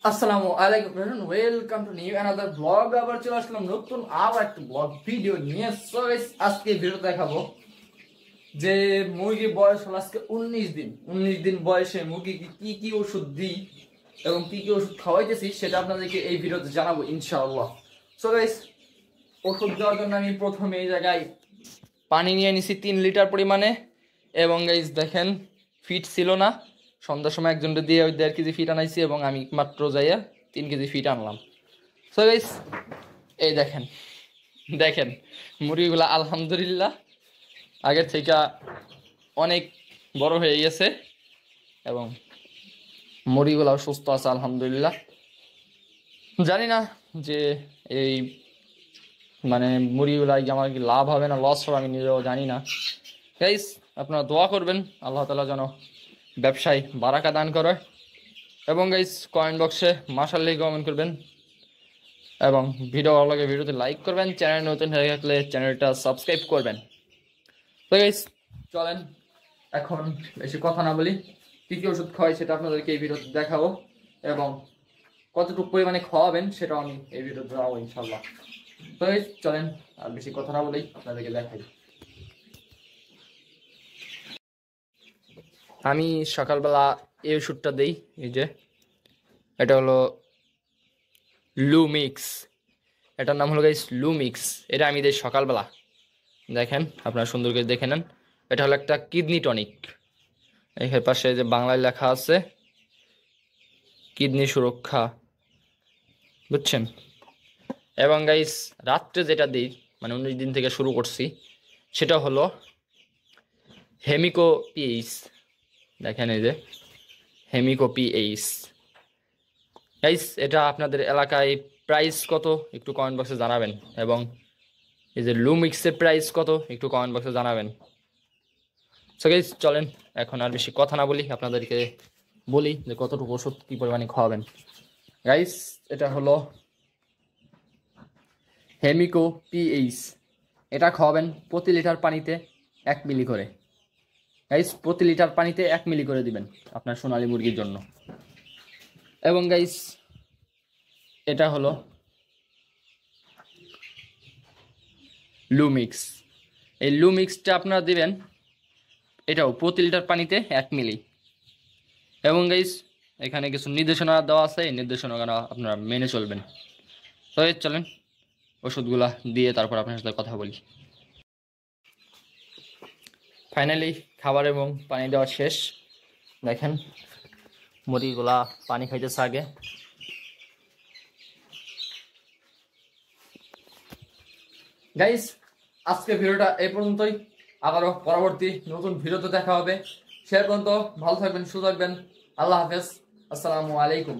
আসসালামু আলাইকুম friend, welcome to new another blog. আবার চলে আসলাম নতুন আবার একটা ব্লগ ভিডিও নিয়ে। সো গাইস, আজকে ভিডিও দেখাবো যে মুরগির বয়স হলো আজকে 19 দিন। 19 দিন বয়সে মুরগিকে কি কি ওষুধ দিই এবং কি কি ওষুধ খাওয়াইতেছি সেটা আপনাদেরকে এই ভিডিওতে জানাবো ইনশাআল্লাহ। সো গাইস, ওষুধ দেওয়ার জন্য আমি প্রথমে এই জায়গায় পানি নিয়ে নিছি 3 লিটার পরিমাণে। এবং গাইস দেখেন, ফিট ছিল না, সন্ধ্যার সময় একজনকে দিয়ে ওই 1.5 কেজি ফিট আনাইছি এবং আমি মাত্র যাইয়া 3 কেজি ফিট আনলাম। সো গাইস, এই দেখেন দেখেন মুরগিগুলা আলহামদুলিল্লাহ আগের থেকে অনেক বড় হয়ে গেছে এবং মুরগিগুলাও সুস্থ আছে আলহামদুলিল্লাহ। জানি না যে এই মুরগিগুলা আমার কি লাভ হবে না লস হবে, আমি নিজেও জানি না। গাইস, আপনারা দোয়া করবেন আল্লাহ তাআলা যেন ব্যবসায় বারাকা দান করে। এবং গাইস, কমেন্ট বক্সে মাশাআল্লাহ কমেন্ট করবেন এবং ভিডিও ভালো লাগে ভিডিওতে লাইক করবেন। চ্যানেল নতুন হয়ে থাকলে চ্যানেলটা সাবস্ক্রাইব করবেন। তো গাইস, চলেন এখন বেশি কথা না বলি, কী কী ওষুধ খাওয়াই সেটা আপনাদেরকে এই ভিডিওতে দেখাবো এবং কতটুকু পরিমাণে খাওয়াবেন সেটাও আমি এই ভিডিওতে দেখাবো ইনশাল্লাহ। তো গাইস, চলেন আর বেশি কথা না বলেই আপনাদেরকে দেখাই। আমি সকালবেলা এই ওষুধটা দিই, এই যে এটা হলো লুমিক্স। এটার নাম হলো গাইস লুমিক্স। এটা আমি দিই সকালবেলা। দেখেন, আপনারা সুন্দর করে দেখে নেন। এটা হলো একটা কিডনি টনিক। এর পাশে যে বাংলায় লেখা আছে কিডনি সুরক্ষা, বুঝছেন। এবং গাইস, রাত্রে যেটা দিই 19 দিন থেকে শুরু করছি সেটা হলো হেমিকো পিএইচ। দেখেন এই যে হেমিকো পিএইচ। গাইস, এটা আপনাদের এলাকায় প্রাইস কত একটু কমেন্ট বক্সে জানাবেন এবং এই যে লুমিক্সের প্রাইস কত একটু কমেন্ট বক্সে জানাবেন। সো গাইস, চলেন এখন আর বেশি কথা না বলি, আপনাদেরকে বলি যে কতটুকু ওষুধ কী পরিমাণে খাওয়াবেন। গাইস, এটা হলো হেমিকো পিএইচ। এটা খাওয়াবেন প্রতি লিটার পানিতে 1 মিলি করে। গাইস, প্রতি লিটার পানিতে 1 মিলি করে দিবেন আপনার সোনালী মুরগির জন্য। এবং গাইস, এটা হলো লুমিক্স। এই লুমিক্সটা আপনারা দিবেন এটাও প্রতি লিটার পানিতে 1 মিলি। এবং গাইস, এখানে কিছু নির্দেশনা দেওয়া আছে, এই নির্দেশনা আপনারা মেনে চলবেন। তো চলেন ওষুধগুলা দিয়ে তারপর আপনার সাথে কথা বলি। ফাইনালি খাবার এবং পানি দেওয়া শেষ। দেখেন মুরগিগুলা পানি খাইতেছে আগে। গাইস, আজকে ভিডিওটা এই পর্যন্তই। আবারও পরবর্তী নতুন ভিডিওতে দেখা হবে। সে পর্যন্ত ভালো থাকবেন, সুস্থ থাকবেন। আল্লাহ হাফেজ, আসসালামু আলাইকুম।